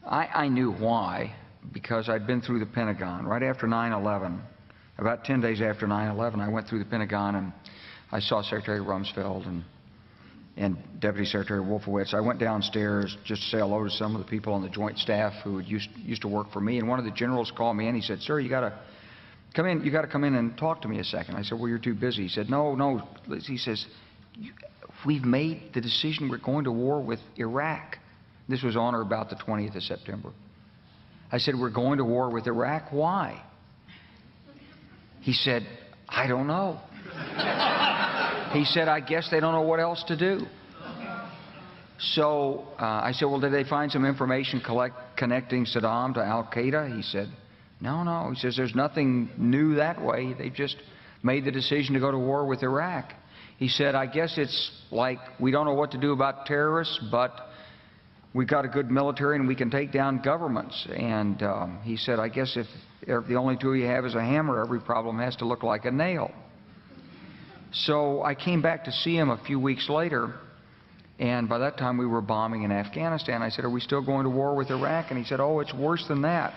I knew why, because I'd been through the Pentagon. Right after 9/11, about 10 days after 9/11, I went through the Pentagon and I saw Secretary Rumsfeld and Deputy Secretary Wolfowitz. I went downstairs just to say hello to some of the people on the Joint Staff who used to work for me, and one of the generals called me in. He said, "Sir, you got to come in. You got to come in and talk to me a second." I said, "Well, you're too busy." He said, "No." He says, "We've made the decision. We're going to war with Iraq." This was on or about the 20th of September. I said, "We're going to war with Iraq. Why?" He said, "I don't know." He said, "I guess they don't know what else to do." So I said, "Well, did they find some information connecting Saddam to Al-Qaeda?" He said, No. He says, "There's nothing new that way. They just made the decision to go to war with Iraq." He said, "I guess it's like we don't know what to do about terrorists, but we've got a good military and we can take down governments." And he said, "I guess if the only tool you have is a hammer, every problem has to look like a nail." So I came back to see him a few weeks later, and by that time we were bombing in Afghanistan. I said, "Are we still going to war with Iraq?" And he said, "Oh, it's worse than that."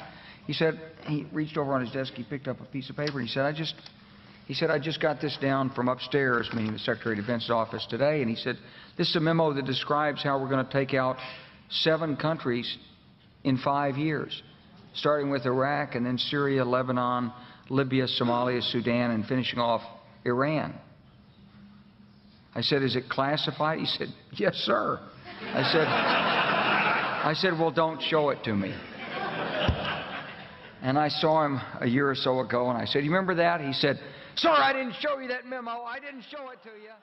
He said, he reached over on his desk, he picked up a piece of paper, and he said, I just got this down from upstairs," meaning the Secretary of Defense's office today, and he said, "This is a memo that describes how we're going to take out 7 countries in 5 years, starting with Iraq and then Syria, Lebanon, Libya, Somalia, Sudan, and finishing off Iran." I said, "Is it classified?" He said, "Yes, sir." I said, "Well, don't show it to me." And I saw him a year or so ago, and I said, "You remember that?" He said, "Sir, I didn't show you that memo. I didn't show it to you."